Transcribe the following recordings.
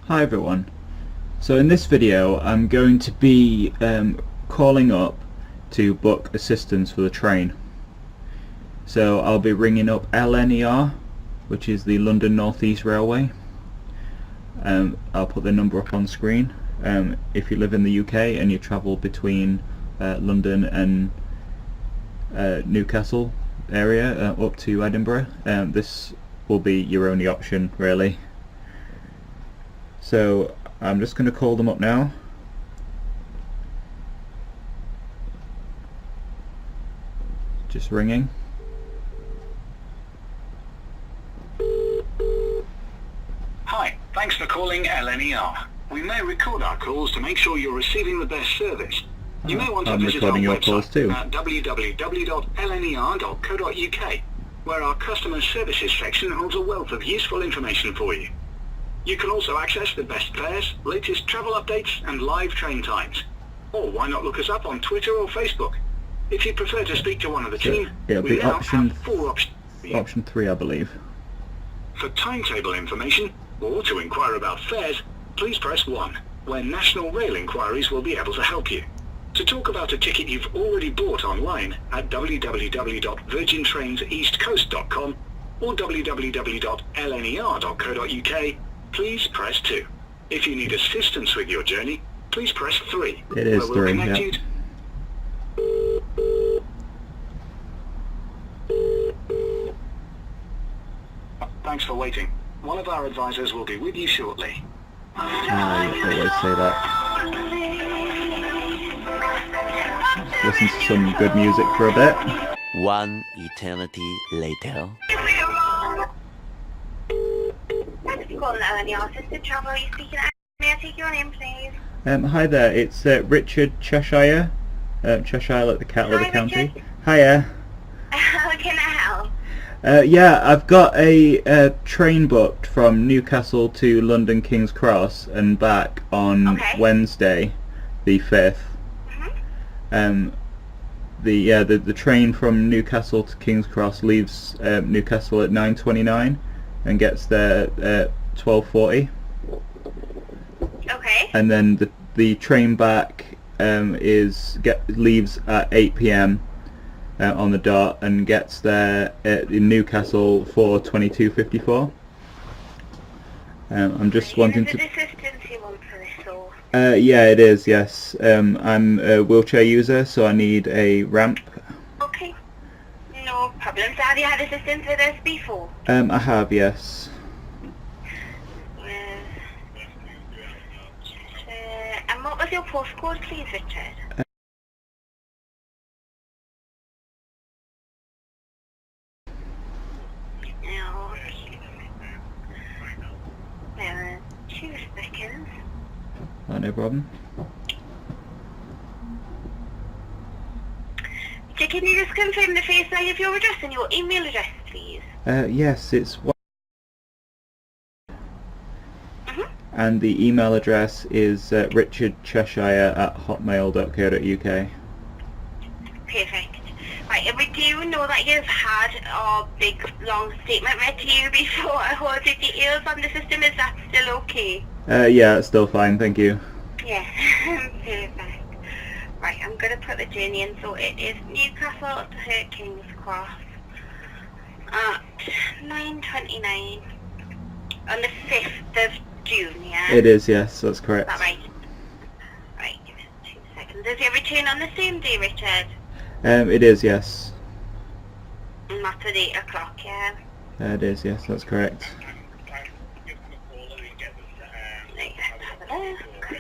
Hi everyone. So in this video I'm going to be calling up to book assistance for the train. So I'll be ringing up LNER, which is the London North East Railway. I'll put the number up on screen. If you live in the UK and you travel between London and Newcastle area up to Edinburgh, this will be your only option really. So I'm just going to call them up now. Just ringing. Hi, thanks for calling LNER. We may record our calls to make sure you're receiving the best service. You may want to visit our website at www.lner.co.uk, where our customer services section holds a wealth of useful information for you. You can also access the best fares, latest travel updates and live train times. Or why not look us up on Twitter or Facebook? If you prefer to speak to one of the team, it'll we be now option have 4 options for you. Option 3, I believe. For timetable information, or to inquire about fares, please press 1, where National Rail Inquiries will be able to help you. To talk about a ticket you've already bought online at www.virgintrainseastcoast.com or www.lner.co.uk, please press 2. If you need assistance with your journey, please press 3. It is where we'll 3, connect yeah. you Thanks for waiting. One of our advisors will be with you shortly. You always say that. Let's listen to some good music for a bit. One eternity later. Thanks for calling LNER Assisted Travel. Are you speaking at? May I take your name, please? Hi there, it's Richard Cheshire. Cheshire like the cat or the Hi, county. Richard. Hiya. How can I help? Yeah, I've got a train booked from Newcastle to London King's Cross and back on Okay. Wednesday, the 5th. The train from Newcastle to King's Cross leaves Newcastle at 9:29 and gets there at 12:40. Okay. And then the train back leaves at 8 p.m. On the dot and gets there in Newcastle for 22:54. I'm just wanting Is to. it assistance you want for this or? Yeah, it is. Yes, I'm a wheelchair user, so I need a ramp. Okay. No problem. So have you had assistance with us before? I have, yes. And what was your postcode, please, Richard? No. 2 seconds. Oh, no problem. So can you just confirm the first line of your address and your email address, please? Yes, it's and the email address is richardcheshire@hotmail.co.uk. Perfect. Right, and we do know that you've had our big long statement read to you before. I hold the details on the system. Is that still okay? Yeah, it's still fine, thank you. Yeah, perfect. Right, I'm going to put the journey in. So it is Newcastle to King's Cross at 9:29 on the 5th of June, yeah? It is, yes, that's Is correct. that right? Right, give us 2 seconds. Is your return on the same day, Richard? It is, yes. And that's at 8 o'clock, yeah? It is, yes, that's correct. Right, let's have a look.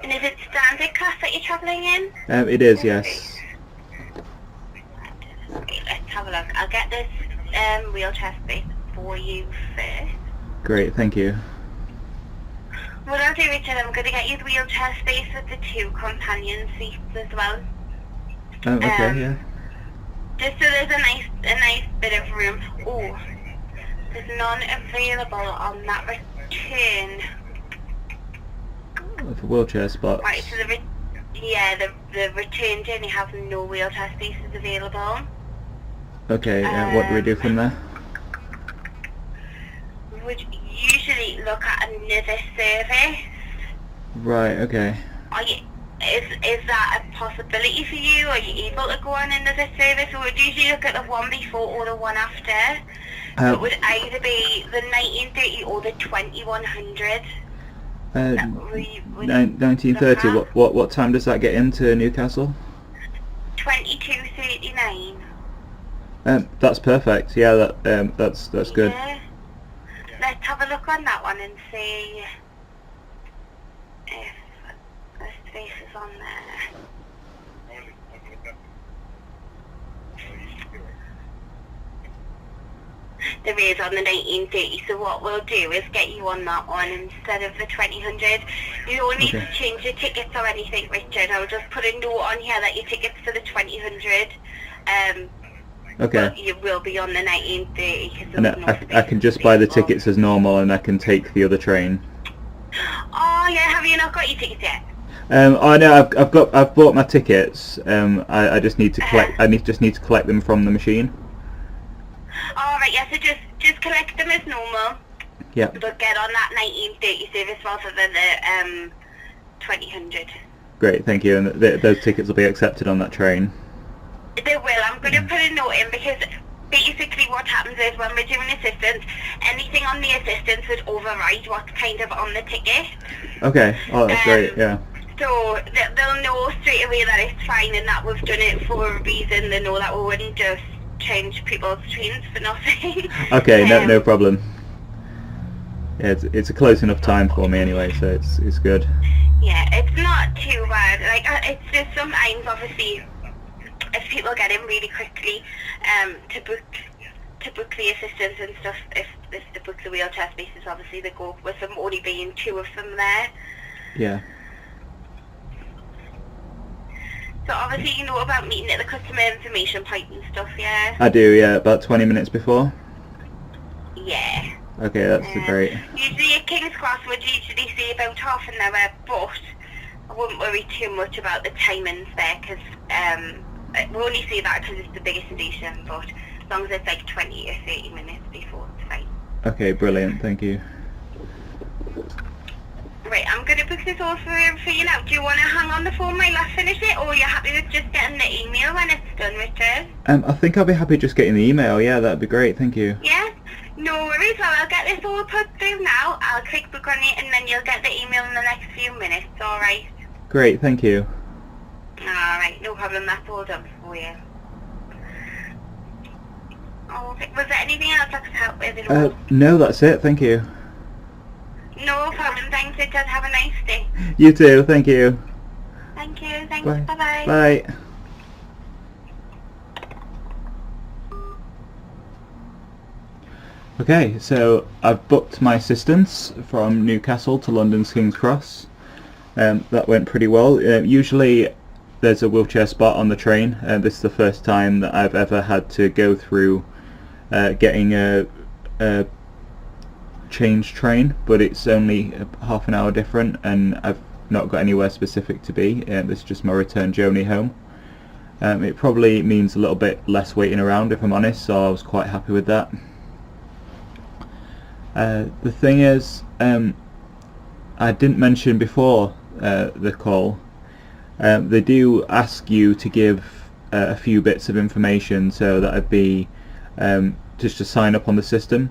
And is it standard class that you're travelling in? It is, yes. Okay, let's have a look. I'll get this wheelchair space for you first. Great, thank you. What I'll do, Richard, I'm going to get you the wheelchair space with the 2 companion seats as well. Oh, okay, yeah. Just so there's a nice bit of room. Oh, there's none available on that return. For wheelchair spots. Right, so the return journey has no wheelchair spaces available. Okay, what do we do from there? would usually look at another service. Right. Okay. Is that a possibility for you? Are you able to go on another service? We would usually look at the one before or the one after. So it would either be the 1930 or the 2100. 1930. What time does that get into Newcastle? 22:39. That's perfect. Yeah, that's good. Yeah. Let's have a look on that one and see if the space is on there. There is on the 1930, so what we'll do is get you on that one instead of the 2000. You don't need to change your tickets or anything, Richard. I'll just put a note on here that your ticket's for the 2000. Okay. But you will be on the 1930 because And I can just buy the tickets as normal, and I can take the other train. Oh yeah, have you not got your tickets yet? I know I've bought my tickets. I just need to collect. Just need to collect them from the machine. Alright, yeah, so just collect them as normal. Yeah. But get on that 1930 service rather than the 2000. Great, thank you. And those tickets will be accepted on that train. They will. I'm going to put a note in because basically what happens is when we're doing assistance, anything on the assistance would override what's kind of on the ticket. Okay. Oh, that's great. Yeah. So they'll know straight away that it's fine and that we've done it for a reason. They know that we wouldn't just change people's trains for nothing. Okay. No problem. Yeah, it's a close enough time for me anyway, so it's good. Yeah, it's not too bad. Like it's just sometimes, obviously, if people get in really quickly to book the assistance and stuff, if they book the wheelchair spaces, obviously they go with them only being 2 of them there. Yeah. So obviously you know about meeting at the customer information point and stuff, yeah? I do, yeah, about 20 minutes before. Yeah. Okay, that's great. Usually at King's Cross would usually say about half an hour, but I wouldn't worry too much about the timings there because we only say that because it's the biggest station, but as long as it's like 20 or 30 minutes before, it's fine. Okay, brilliant, thank you. Right, I'm going to book this all for you now. Do you want to hang on the phone while I finish it, or are you happy with just getting the email when it's done, Richard? I think I'll be happy just getting the email, yeah, that'd be great, thank you. Yeah? No worries, well I'll get this all put through now. I'll click book on it and then you'll get the email in the next few minutes, alright? Great, thank you. Alright, no problem, that's all done for you. Okay. Was there anything else I could help with at all? No, that's it, thank you. No problem, thanks Richard, have a nice day. You too, thank you. Thank you, thanks, Bye. bye-bye. Bye. Okay, so I've booked my assistance from Newcastle to London's King's Cross. That went pretty well. Usually there's a wheelchair spot on the train. This is the first time that I've ever had to go through getting a change train, but it's only half an hour different and I've not got anywhere specific to be. This is just my return journey home. It probably means a little bit less waiting around if I'm honest, so I was quite happy with that. The thing is, I didn't mention before the call, they do ask you to give a few bits of information, so that would be just to sign up on the system,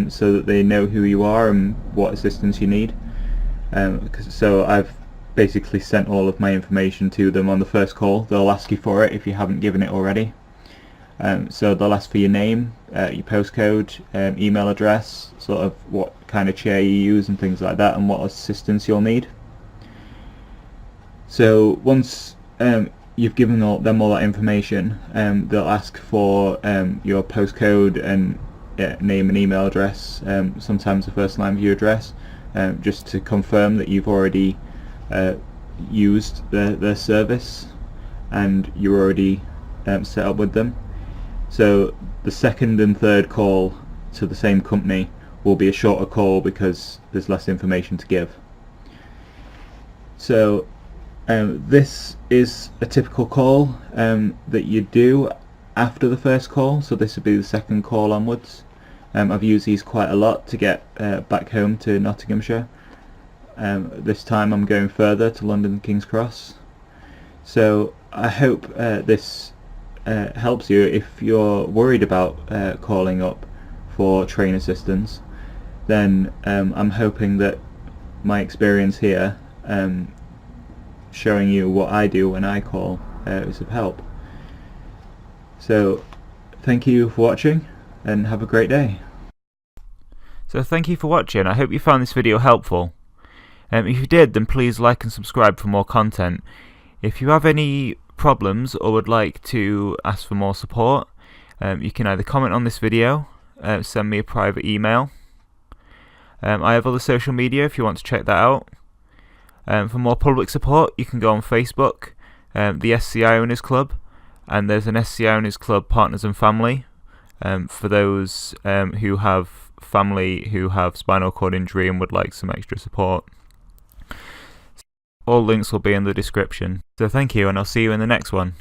so that they know who you are and what assistance you need. So I've basically sent all of my information to them on the first call. They'll ask you for it if you haven't given it already. So they'll ask for your name, your postcode, email address, sort of what kind of chair you use and things like that, and what assistance you'll need. So once you've given them all that information, they'll ask for your postcode and name and email address, sometimes the first line of your address, just to confirm that you've already used their service and you're already set up with them. So the second and third call to the same company will be a shorter call because there's less information to give. So this is a typical call that you do after the first call, so this would be the second call onwards. I've used these quite a lot to get back home to Nottinghamshire. This time I'm going further to London King's Cross. So I hope this helps you if you're worried about calling up for train assistance. Then I'm hoping that my experience here, showing you what I do when I call, is of help. So thank you for watching and have a great day. So thank you for watching. I hope you found this video helpful. If you did, then please like and subscribe for more content. If you have any problems or would like to ask for more support, you can either comment on this video, send me a private email. I have other social media if you want to check that out. For more public support, you can go on Facebook, the SCI Owners Club, and there's an SCI Owners Club Partners and Family for those who have family who have spinal cord injury and would like some extra support. All links will be in the description. So thank you, and I'll see you in the next one.